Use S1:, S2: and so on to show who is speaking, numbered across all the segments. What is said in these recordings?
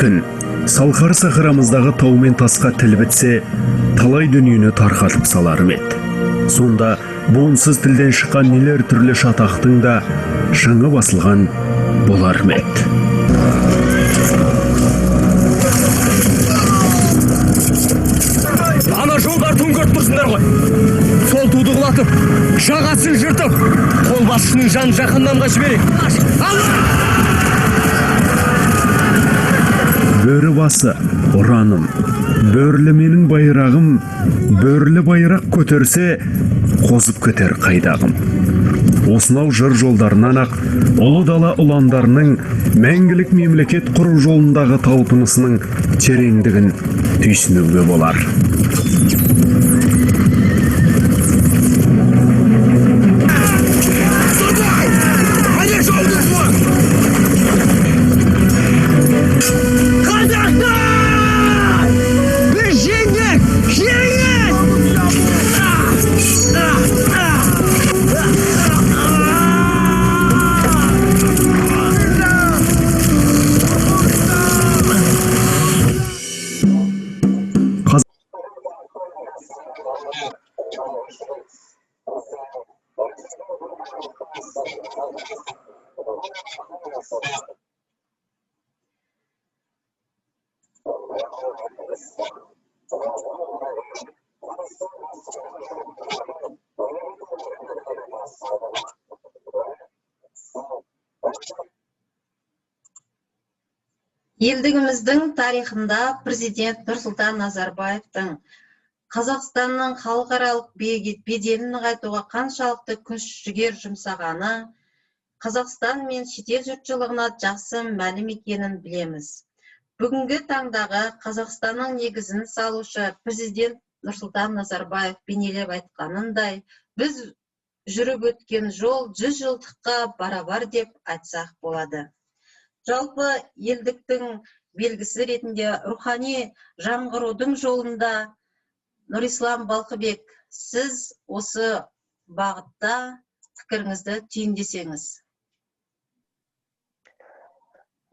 S1: күн салқар сахарамыздағы тау мен тасқа тіл бітсе, талай дүниені тарқатып салар ме еді. Сонда буынсыз тілден шыққан нелер түрлі шатақтың да шыңы басылған болар ме еді.
S2: Ана жолдар төңкеріп тұрсыңдар ғой. Сол туды құлатып, жағасын жыртып, қолбасшының жанын жаһаннамға жіберейік.
S1: Бөрі басы, ұраным, бөрлі менің байрағым, бөрлі байрақ көтерсе, қозып көтер қайдағым. Осынау жыр жолдарынан ақ, ұлы дала ұландарының мәңгілік мемлекет құру жолындағы талпынысының тереңдігін түйсінуге болар.
S3: Елдігіміздің тарихында президент Нұрсұлтан Назарбаевтың Қазақстанның халықаралық беделін нығайтуға қаншалықты күш-жігер жұмсағаны Қазақстан мен шетел жұртшылығына жақсы мәлім екенін білеміз. Бүгінгі таңдағы Қазақстанның негізін салушы президент Нұрсұлтан Назарбаев бейнелеп айтқанындай, біз жүріп өткен жол 100 жылдыққа барабар деп айтсақ болады. Жалпы елдіктің белгісі ретінде рухани жаңғырудың жолында Нұрислам Балқыбек, сіз осы бағытта пікіріңізді түйіндесеңіз.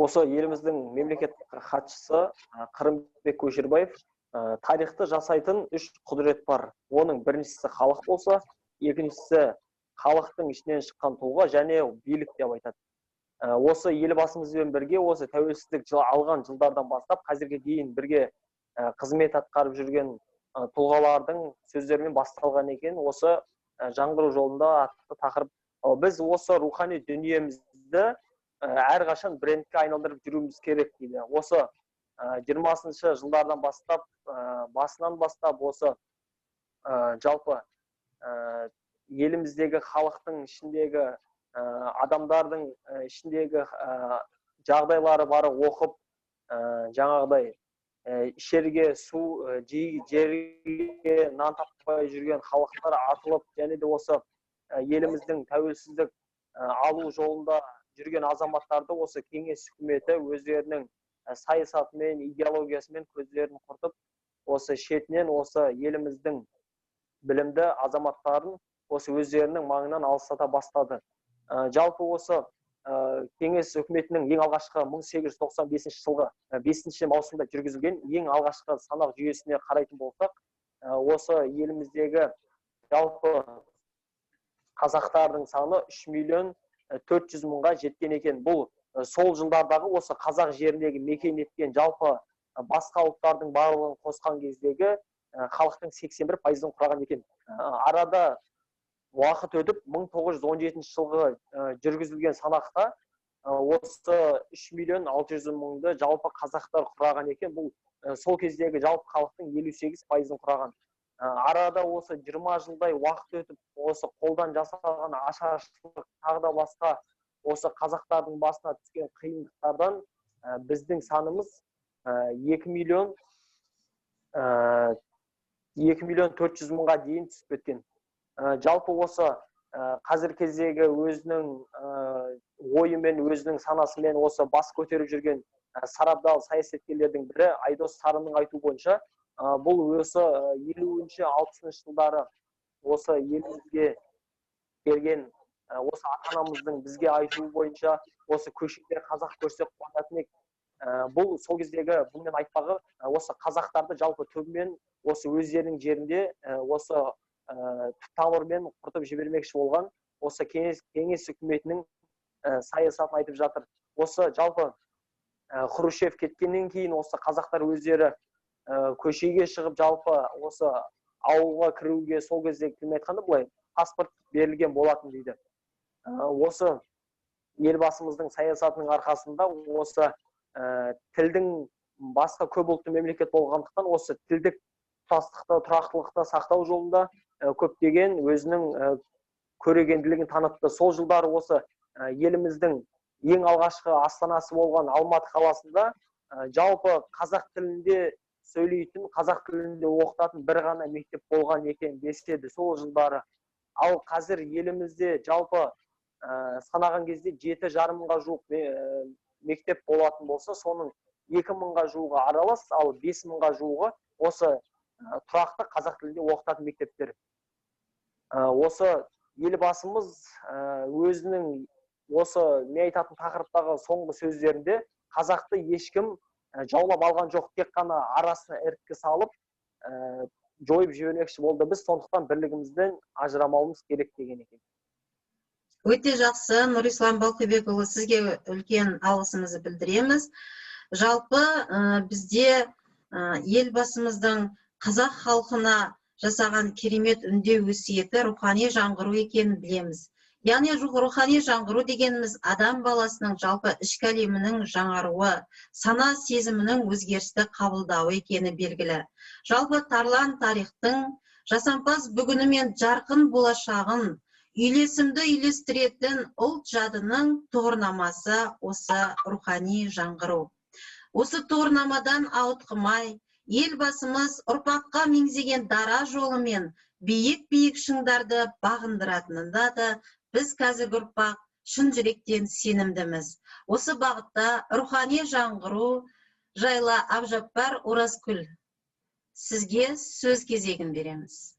S4: Осы еліміздің мемлекеттік хатшысы Қырымбек Көшербаев тарихты жасайтын 3 құдірет бар. Оның біріншісі халық болса, екіншісі халықтың ішінен шыққан тұлға және билік деп айтады. Осы елбасымызбен бірге осы тәуелсіздік алған жылдардан бастап қазірге дейін бірге қызмет атқарып жүрген тұлғалардың сөздерімен басталған екен осы жаңғыру жолында атты тақырып. Біз осы рухани дүниемізді әрқашан брендке айналдырып жүруіміз керек дейді. Осы 20-шы жылдардан бастап, басынан бастап осы жалпы еліміздегі халықтың ішіндегі адамдардың ішіндегі жағдайлары бары оқып, жаңағыдай ішерге су, жерге нан таппай жүрген халықтар атылып, және де осы еліміздің тәуелсіздік алу жолында жүрген азаматтарды осы кеңес үкіметі өздерінің саясатымен, идеологиясымен көздерін құртып, осы шетінен осы еліміздің білімді азаматтарын осы өздерінің маңынан алыстата бастады. Жалпы осы кеңес үкіметінің ең алғашқы 1895 жылғы 5 маусымда жүргізілген ең алғашқы санақ жүйесіне қарайтын болсақ, осы еліміздегі жалпы қазақтардың саны 3.400.000-ға жеткен екен. Бұл сол жылдардағы осы қазақ жеріндегі мекен еткен жалпы басқа ұлттардың барлығын қосқан кездегі халықтың 81%-ын құраған екен. Арада уақыт өтіп 1917 жылғы жүргізілген санақта осы 3.600.000-ды жалпы қазақтар құраған екен. Бұл сол кездегі жалпы халықтың 58%-ын құраған. Арада осы 20 жылдай уақыт өтіп, осы қолдан жасалған ашаршылық тағы да басқа осы қазақтардың басына түскен қиындықтардан біздің санымыз 2.400.000-ға дейін түсіп кеткен. Жалпы осы қазір кездегі өзінің ойымен, өзінің санасымен осы бас көтеріп жүрген сарабдал саясаткерлердің бірі Айдос Сарымның айтуы бойынша, бұл осы 50-60 жылдары осы елімізге келген осы ата-анамыздың бізге айтуы бойынша осы көшеде қазақ көрсек қуанатын ек, бұл сол кездегі бұнымен айтпағы осы қазақтарды жалпы түбімен осы өздерінің жерінде осы түп тамырымен құртып жібермекші болған осы кеңес үкіметінің саясатын айтып жатыр. Осы жалпы Хрущев кеткеннен кейін осы қазақтар өздері көшеге шығып жалпы осы ауылға кіруге сол кезде кім айтқанда былай паспорт берілген болатын дейді. Осы елбасымыздың саясатының арқасында осы тілдің басқа көп ұлтты мемлекет болғандықтан осы тілдік тұтастықты, тұрақтылықты сақтау жолында көптеген өзінің көрегенділігін танытты. Сол жылдары осы еліміздің ең алғашқы астанасы болған Алматы қаласында жалпы қазақ тілінде сөйлейтін, қазақ тілінде оқытатын бір ғана мектеп болған екен деседі сол жылдары. Ал қазір елімізде жалпы санаған кезде 7,5 мыңға жуық мектеп болатын болса, соның 2 мыңға жуығы аралас, ал 5 мыңға жуығы осы тұрақты қазақ тілінде оқытатын мектептер. Осы елбасымыз өзінің осы не айтатын тақырыптағы соңғы сөздерінде қазақты ешкім жаулап алған жоқ, тек қана арасына іріткі салып жойып жібермекші болды. Біз сондықтан бірлігімізден ажырамауымыз керек деген екен.
S3: Өте жақсы, Нұрислам Балқыбекұлы, сізге үлкен алғысымызды білдіреміз. Жалпы бізде елбасымыздың қазақ халқына жасаған керемет үндеу өсиеті рухани жаңғыру екенін білеміз. Яғни рухани жаңғыру дегеніміз адам баласының жалпы ішкі әлемінің жаңаруы, сана сезімінің өзгерісті қабылдауы екені белгілі. Жалпы тарлан тарихтың жасампаз бүгіні мен жарқын болашағын үйлесімді үйлестіретін ұлт жадының тұғырнамасы осы рухани жаңғыру. Осы тұғырнамадан ауытқымай, елбасымыз ұрпаққа меңзеген дара жолымен биік шыңдарды бағындыратынында да біз қазіргі ұрпақ шын жүректен сенімдіміз. Осы бағытта рухани жаңғыру жайлы Абжаппар Оразкүл, сізге сөз кезегін береміз.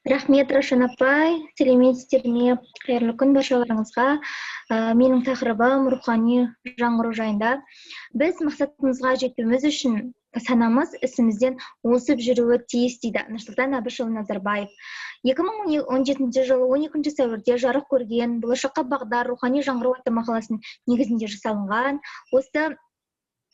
S5: Рахмет, Рашан апай, сәлеметсіздер ме? Қайырлы күн баршаларыңызға. Менің тақырыбым рухани жаңғыру жайында. Біз мақсатымызға жетуіміз үшін санамыз ісімізден осып жүруі тиіс дейді Нұрсұлтан Әбішұлы Назарбаев. 2017 жылы 12 сәуірде жарық көрген болашаққа бағдар рухани жаңғыру атты мақаласының негізінде жасалынған. Осы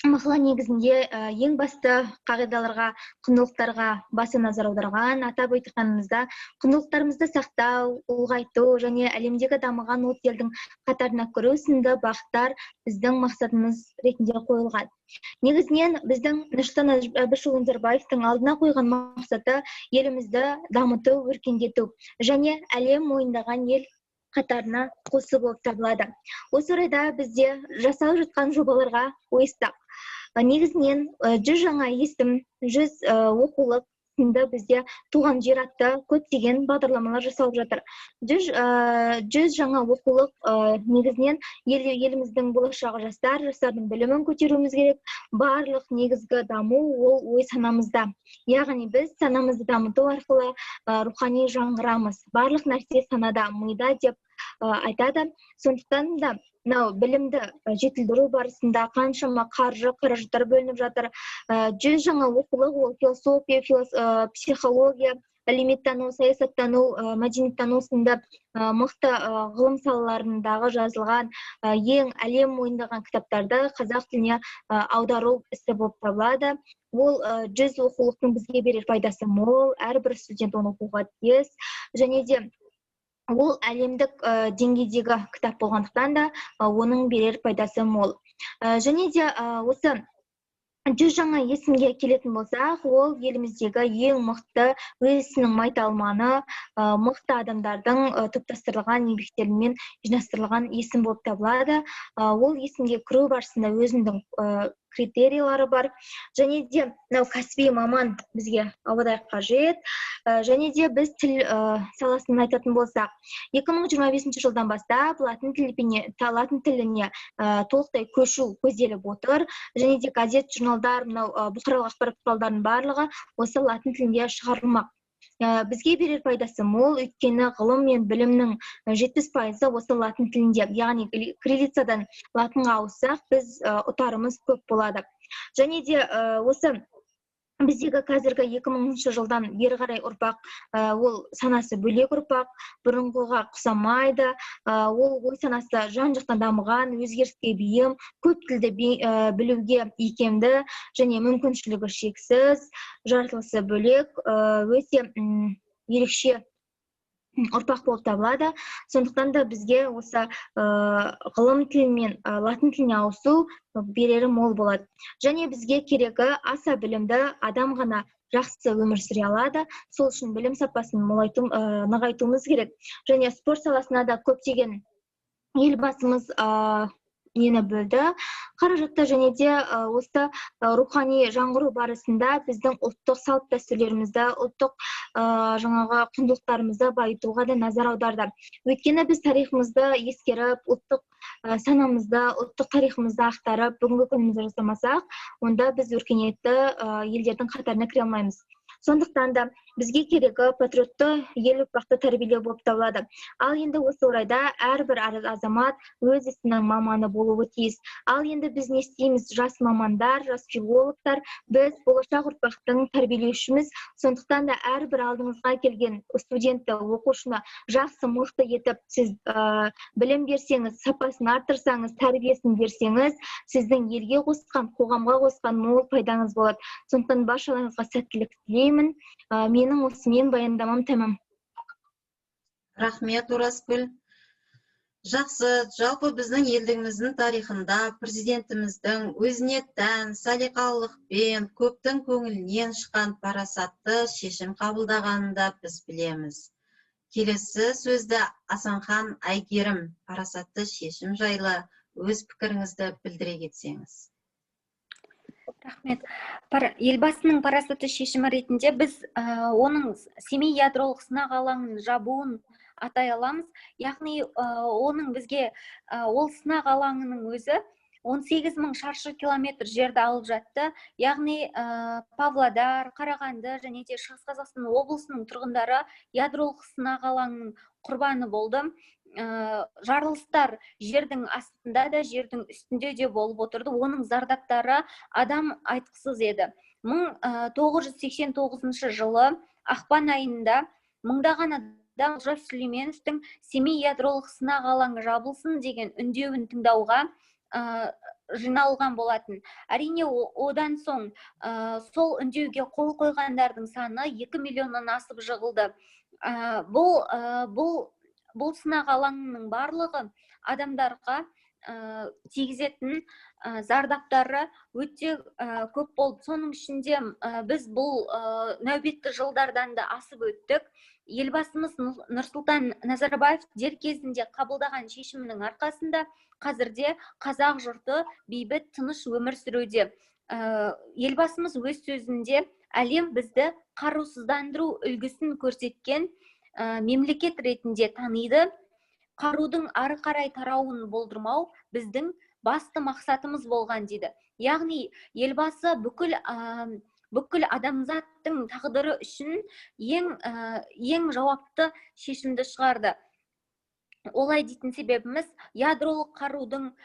S5: мақала негізінде ең басты қағидаларға, құндылықтарға баса назар аударған. Атап айтқанымызда, құндылықтарымызды сақтау, ұлғайту және әлемдегі дамыған ұлт елдің қатарына кіру сынды бағыттар біздің мақсатымыз ретінде қойылған. Негізінен біздің Нұрсұлтан Әбішұлы Назарбаевтың алдына қойған мақсаты елімізді дамыту, өркендету және әлем мойындаған ел қатарына қосу болып табылады. Осы орайда бізде жасалып жатқан жобаларға ойыстық. Негізінен 100 жаңа есім, 100 оқулық сынды бізде туған жер атты көптеген бағдарламалар жасалып жатыр. 100 жаңа оқулық негізінен еліміздің болашағы жастардың білімін көтеруіміз керек. Барлық негізгі даму ол ой санамызда. Яғни біз санамызды дамыту арқылы рухани жаңғырамыз. Барлық нәрсе санада, мида деп айтады. Сондықтан да білімді жетілдіру барысында қаншама қаржы қаражаттар бөлініп жатыр. 100 жаңа оқулық ол философия, психология, әлеуметтану, саясаттану, мәдениеттану сынды мықты ғылым салаларындағы жазылған ең әлем мойындаған кітаптарды қазақ тіліне аудару ісі болып табылады. Ол 100 оқулықтың бізге берер пайдасы мол, әрбір студент оны оқуға тиіс, және де ол әлемдік деңгейдегі кітап болғандықтан да оның берер пайдасы мол. Және де осы 100 жаңа есімге келетін болсақ, ол еліміздегі ең мықты өз ісінің майталманы, мықты адамдардың топтастырылған еңбектерімен жинастырылған есім болып табылады. Ол есімге кіру барысында өзінің критериялары бар. Және де кәсіби маман бізге ауадай қажет. Және де біз тіл саласын айтатын болсақ, 2025 жылдан бастап латын тіліне толықтай көшу көзделіп отыр. Және де газет, журналдар, бұқаралық ақпарат құралдарының барлығы осы латын тілінде шығарылмақ. бізге берер пайдасы мол, өйткені ғылым мен білімнің 70% осы латын тілінде, яғни кириллицадан латынға ауыссақ, біз ұтарымыз көп болады. Және де осы біздегі қазіргі 2000 жылдан бері қарай ұрпақ, ол санасы бөлек ұрпақ, бұрынғыға ұқсамайды, ол ой санасы жан-жақтан дамыған, өзгеріске бейім, көп тілді білуге икемді және мүмкіншілігі шексіз, жаратылысы бөлек, өте ерекше ұрпақ болып табылады. Сондықтан да бізге осы ғылым тілі мен латын тіліне ауысу берері мол болады. Және бізге керегі аса білімді адам ғана жақсы өмір сүре алады. Сол үшін білім сапасын нығайтуымыз керек. Және спорт саласына да көптеген елбасымыз нені бөлді. Қаражатта және де осы рухани жаңғыру барысында біздің ұлттық салт дәстүрлерімізді, ұлттық жаңағы құндылықтарымызды байытуға да назар аударды. Өйткені біз тарихымызды ескеріп, ұлттық санамызды, ұлттық тарихымызды ақтарып, бүгінгі күнімізді жасамасақ, онда біз өркениетті елдердің қатарына кіре алмаймыз. Сондықтан да бізге керегі патриотты ел ұрпақты тәрбиелеу болып табылады. Ал енді осы орайда әрбір азамат өз ісінің маманы болуы тиіс. Ал енді біз не істейміз? Жас мамандар, жас филологтар, біз болашақ ұрпақтың тәрбиелеушіміз. Сондықтан да әрбір алдыңызға келген студентті, оқушыны жақсы мықты етіп, сіз білім берсеңіз, сапасын арттырсаңыз, тәрбиесін берсеңіз, сіздің елге қосқан, қоғамға қосқан мол пайдаңыз болады. Сондықтан баршаларыңызға сәттілік тілеймін. Менің осымен баяндамам тәмам.
S3: Рахмет, Оразгүл. Жақсы, жалпы біздің елдігіміздің тарихында президентіміздің өзіне тән салиқалылықпен, көптің көңілінен шыққан парасатты шешім қабылдағанын да біз білеміз. Келесі сөзді Асанхан Айгерім парасатты шешім жайлы өз пікіріңізді білдіре кетсеңіз.
S6: Рахмет. Елбасының парасатты шешімі ретінде біз оның Семей ядролық сынақ алаңын жабуын атай аламыз. Яғни оның бізге ол сынақ алаңының өзі 18.000 шаршы километр жерді алып жатты. Яғни Павлодар, Қарағанды және де Шығыс Қазақстан облысының тұрғындары ядролық сынақ алаңының құрбаны болды. Жарылыстар жердің астында да, жердің үстінде де болып отырды. Оның зардаптары адам айтқысыз еді. 1989 жылы ақпан айында мыңдаған адам Олжас Сүлейменовтің Семей ядролық сынақ алаңы жабылсын деген үндеуін тыңдауға жиналған болатын. Әрине, одан соң сол үндеуге қол қойғандардың саны 2 миллионнан асып жығылды. Бұл сынақ алаңының барлығы адамдарға тигізетін зардаптары өте көп болды. Соның ішінде біз бұл нәубетті жылдардан да асып өттік. Елбасымыз Нұрсұлтан Назарбаев дер кезінде қабылдаған шешімінің арқасында қазірде қазақ жұрты бейбіт тыныш өмір сүруде. Елбасымыз өз сөзінде әлем бізді қарусыздандыру үлгісін көрсеткен мемлекет ретінде таниды. Қарудың ары қарай тарауын болдырмау біздің басты мақсатымыз болған дейді. Яғни елбасы бүкіл адамзаттың тағдыры үшін ең жауапты шешімді шығарды. Олай дейтін себебіміз ядролық қарудың,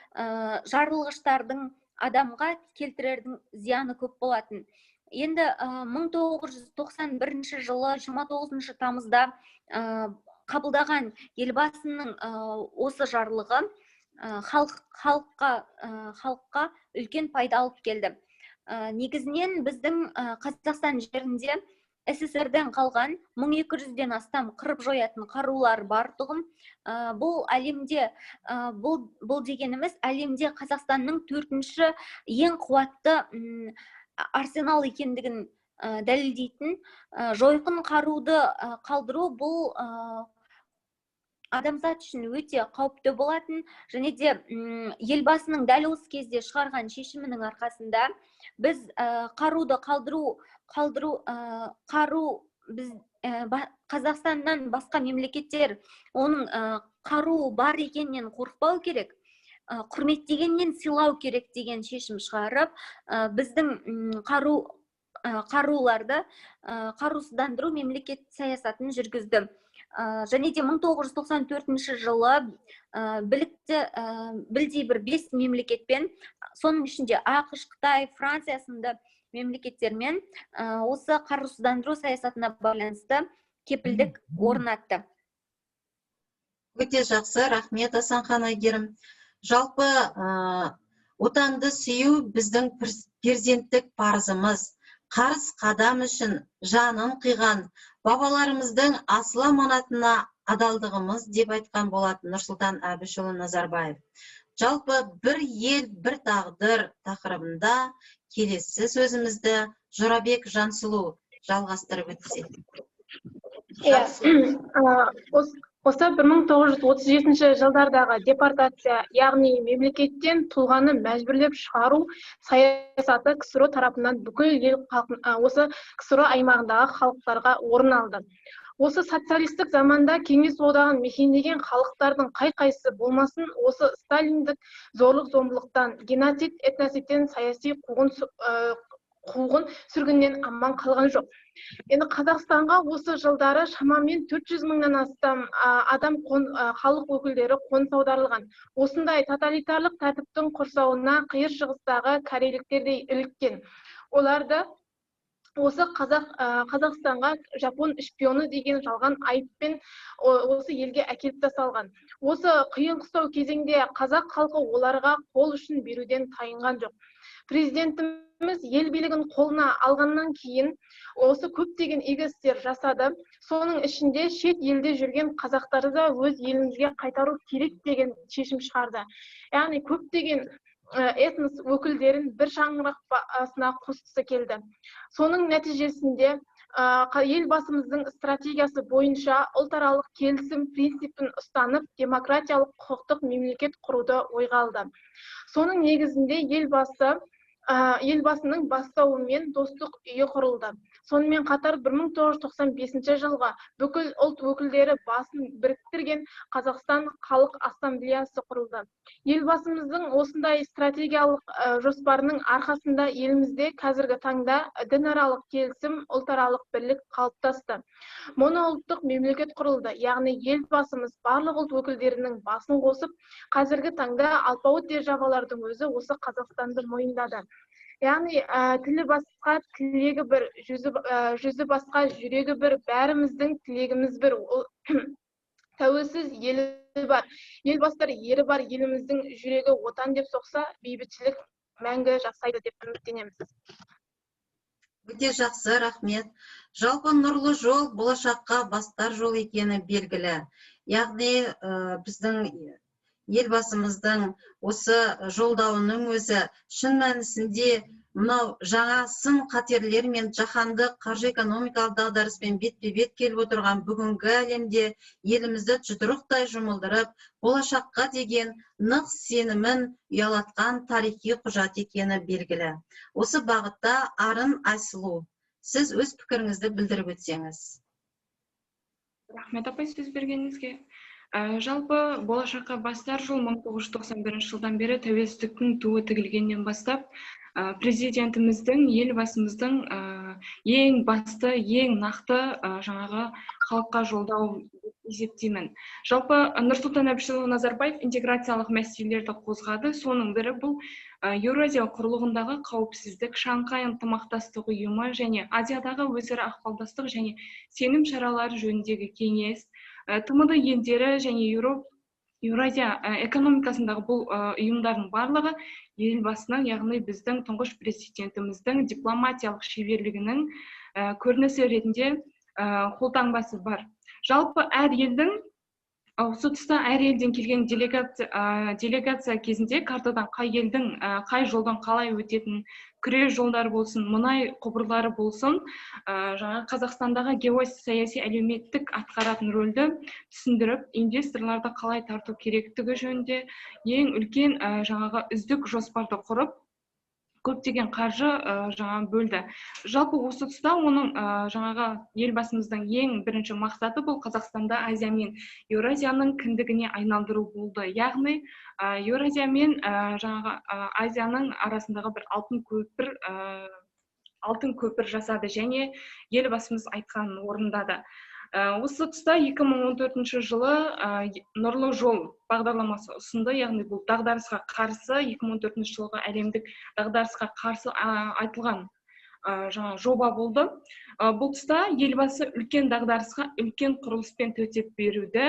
S6: жарылғыштардың адамға келтірердің зияны көп болатын. Енді 1991 жылы 29 тамызда қабылдаған елбасының осы жарлығы халыққа үлкен пайда алып келді. Негізінен біздің Қазақстан жерінде СССР-ден қалған 1200-ден астам қырып жоятын қарулар бар тұғын. Бұл дегеніміз әлемде Қазақстанның 4-ші ең қуатты арсенал екендігін дәлелдейтін. Жойқын қаруды қалдыру бұл адамзат үшін өте қауіпті болатын. Және де елбасының дәл осы кезде шығарған шешімінің арқасында біз қаруды Қазақстаннан басқа мемлекеттер оның қару бар екеннен қорықпау керек, құрметтегеннен сыйлау керек деген шешім шығарып, біздің қаруларды қарусыздандыру мемлекет саясатын жүргізді. Және де 1994 жылы білдей бір 5 мемлекетпен, соның ішінде ақш, Қытай, Франция сынды мемлекеттермен осы қарусыздандыру саясатына байланысты кепілдік орнатты.
S3: Өте жақсы, рахмет Асанхан Айгерім. Жалпы отанды сүю біздің перзенттік парызымыз. Қарыс қадам үшін жанын қиған бабаларымыздың асыл аманатына адалдығымыз деп айтқан болатын Нұрсұлтан Әбішұлы Назарбаев. Жалпы бір ел, бір тағдыр тақырыбында келесі сөзімізді Жорабек Жансұлу жалғастырып өтсе.
S7: Осы 1937 жылдардағы депортация, яғни мемлекеттен тұлғаны мәжбүрлеп шығару саясаты КСРО тарапынан бүкіл ел осы КСРО аймағындағы халықтарға орын алды. Осы социалистік заманда Кеңес одағын мекендеген халықтардың қай-қайсысы болмасын, осы сталиндік зорлық-зомбылықтан, геноцид, этноцидтен, саяси қуғын сүргіннен аман қалған жоқ. Енді Қазақстанға осы жылдары шамамен 400 мыңнан астам адам халық өкілдері қоныс аударылған. Осындай тоталитарлық тәртіптің құрсауына қиыр шығыстағы корейліктер де іліккен. Оларды осы Қазақстанға жапон шпионы деген жалған айыппен осы елге әкеліп тасталған. Осы қиын-қыстау кезеңде қазақ халқы оларға қол ұшын беруден тайынған жоқ. Президентіміз ел билігін қолына алғаннан кейін осы көптеген игі істер жасады. Соның ішінде шет елде жүрген қазақтарды да өз елімізге қайтару керек деген шешім шығарды. Яғни көптеген этнос өкілдерін бір шаңырақ астына қосқысы келді. Соның нәтижесінде елбасымыздың стратегиясы бойынша ұлтаралық келісім принципін ұстанып, демократиялық құқықтық мемлекет құруды ойға алды. Соның негізінде елбасының бастауымен достық үйі құрылды. Сонымен қатар 1995 жылға бүкіл ұлт өкілдері басын біріктірген Қазақстан халық ассамблеясы құрылды. Елбасымыздың осындай стратегиялық жоспарының арқасында елімізде қазіргі таңда дінаралық келісім, ұлтаралық бірлік қалыптасты. Моноұлттық мемлекет құрылды, яғни елбасымыз барлық ұлт өкілдерінің басын қосып, қазіргі таңда алпауыт державалардың өзі осы Қазақстанды мойындады. Яғни тілі басқа, тілегі бір, жүзі басқа, жүрегі бір, бәріміздің тілегіміз бір. Тәуелсіз елі бар, елбасылар ері бар, еліміздің жүрегі отан деп соқса, бейбітшілік мәңгі жасайды деп үміттенеміз.
S3: Өте жақсы, рахмет. Жалпы нұрлы жол болашаққа бастар жол екені белгілі. Яғни біздің елбасымыздың осы жолдауының өзі шын мәнісінде мынау жаңа сын қатерлер мен жаһандық қаржы экономикалық дағдарыспен бетпе-бет келіп отырған бүгінгі әлемде елімізді жұдырықтай жұмылдырып, болашаққа деген нық сенімін ұялатқан тарихи құжат екені белгілі. Осы бағытта Арын Айсұлу, сіз өз пікіріңізді білдіріп өтсеңіз.
S8: Рахмет апай сөз бергеніңізге. Жалпы болашаққа бастар жол 1991 жылдан бері тәуелсіздіктің туы тігілгеннен бастап президентіміздің, елбасымыздың ең басты, ең нақты жаңағы халыққа жолдау есептеймін. Жалпы Нұрсұлтан Әбішұлы Назарбаев интеграциялық мәселелерді қозғады. Соның бірі бұл Еуразия құрлығындағы қауіпсіздік, Шанхай ынтымақтастық ұйымы және Азиядағы өзара ықпалдастық және сенім шаралары жөніндегі кеңес, ТМД елдері және Еуразия экономикасындағы бұл ұйымдардың барлығы елбасының, яғни біздің тұңғыш президентіміздің дипломатиялық шеберлігінің көрінісі ретінде қолтаңбасы бар. Жалпы әр елдің осы тұста әр елден келген делегация кезінде картадан қай елдің қай жолдан қалай өтетін, күре жолдар болсын, мұнай құбырлары болсын, жаңа Қазақстандағы геосаяси әлеуметтік атқаратын рөлді түсіндіріп, инвесторларды қалай тарту керектігі жөнінде ең үлкен жаңағы үздік жоспарды құрып, көптеген қаржы жаңа бөлді. Жалпы осы тұста оның жаңағы елбасымыздың ең бірінші мақсаты бұл Қазақстанда Азия мен Еуразияның кіндігіне айналдыру болды. Яғни Еуразия мен жаңағы Азияның арасындағы бір алтын көпір алтын көпір жасады және елбасымыз айтқанын орындады. Осы тұста 2014 жылы Нұрлы жол бағдарламасы ұсынды, яғни бұл дағдарысқа қарсы 2014 жылғы әлемдік дағдарысқа қарсы айтылған жаңа жоба болды. Бұл тұста елбасы үлкен дағдарысқа үлкен құрылыспен төтеп беруді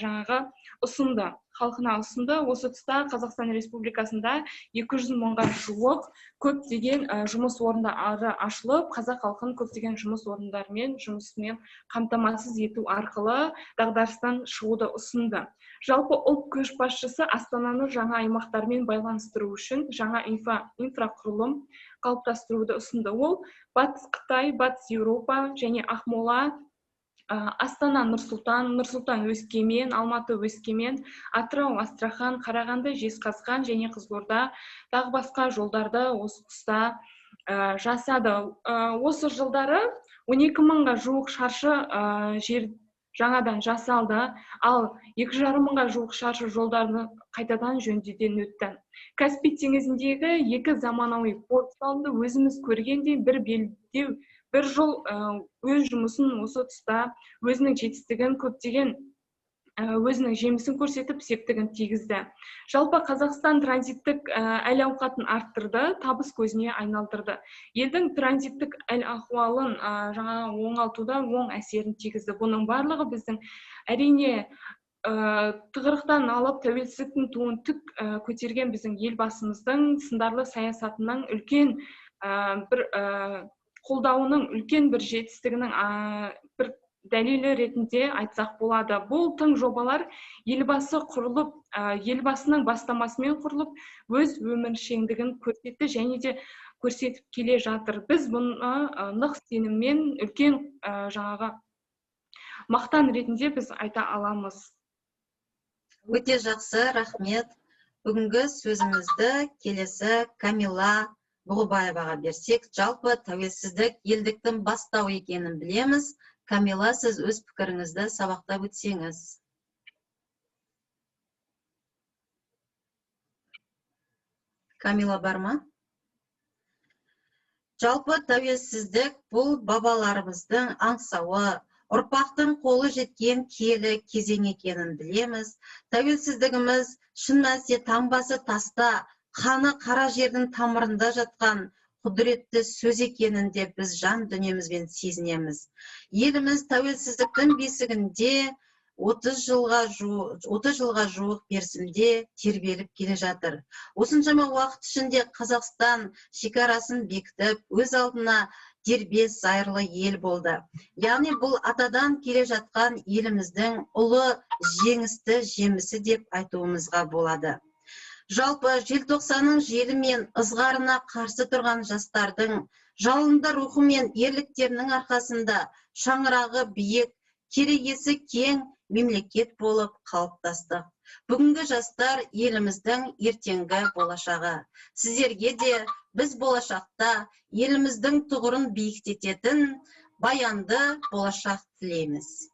S8: жаңағы ұсынды, халқына ұсынды. Осы тұста Қазақстан Республикасында 200 мыңға жуық көптеген жұмыс орындары ашылып, қазақ халқын көптеген жұмыс орындарымен, жұмысымен қамтамасыз ету арқылы дағдарыстан шығуды ұсынды. Жалпы ұлт көшбасшысы Астананы жаңа аймақтармен байланыстыру үшін жаңа инфрақұрылым қалыптастыруды ұсынды. Ол Батыс Қытай, Батыс Еуропа және Ақмола, Астана, Нұрсұлтан, Өскемен, Алматы, Өскемен, Атырау, Астрахан, Қарағанды, Жезқазған және Қызылорда тағы басқа жолдарды осы тұста жасады. Осы жылдары 12 мыңға жуық шаршы жер жаңадан жасалды, ал 2,5 мыңға жуық шаршы жолдарды қайтадан жөндеуден өтті. Каспий теңізіндегі 2 заманауи порт салынды. Өзіміз көргендей бір белдеу, бір жол өз жұмысын осы тұста өзінің жетістігін көптеген өзінің жемісін көрсетіп, септігін тигізді. Жалпы Қазақстан транзиттік әл-ауқатын арттырды, табыс көзіне айналдырды. Елдің транзиттік әл-ахуалын жаңа оңалтуда оң әсерін тигізді. Бұның барлығы біздің әрине тығырықтан алып тәуелсіздіктің туын тік көтерген біздің елбасымыздың сындарлы саясатының үлкен бір қолдауының, үлкен бір жетістігінің бір дәлелі ретінде айтсақ болады. Бұл тың жобалар елбасының бастамасымен құрылып, өз өміршеңдігін көрсетті және де көрсетіп келе жатыр. Біз бұны нық сеніммен үлкен жаңағы мақтан ретінде біз айта аламыз.
S3: Өте жақсы, рахмет. Бүгінгі сөзімізді келесі Камила Бұғыбаеваға берсек, жалпы тәуелсіздік елдіктің бастау екенін білеміз. Камила, сіз өз пікіріңізді сабақтап өтсеңіз. Камила бар ма? Жалпы тәуелсіздік бұл бабаларымыздың аңсауы, ұрпақтың қолы жеткен киелі кезең екенін білеміз. Тәуелсіздігіміз шын мәнісінде таңбасы таста, қаны қара жердің тамырында жатқан құдіретті сөз екенін де біз жан дүниемізбен сезінеміз. Еліміз тәуелсіздіктің бесігінде 30 жылға жуық мерзімде тербеліп келе жатыр. Осыншама уақыт ішінде Қазақстан шекарасын бекітіп, өз алдына дербес зайырлы ел болды. Яғни бұл атадан келе жатқан еліміздің ұлы жеңісті жемісі деп айтуымызға болады. Жалпы желтоқсанның желі мен ызғарына қарсы тұрған жастардың жалынды рухы мен ерліктерінің арқасында шаңырағы биік, керегесі кең мемлекет болып қалыптастық. Бүгінгі жастар еліміздің ертеңгі болашағы. Сіздерге де біз болашақта еліміздің тұғырын биіктететін баянды болашақ тілейміз.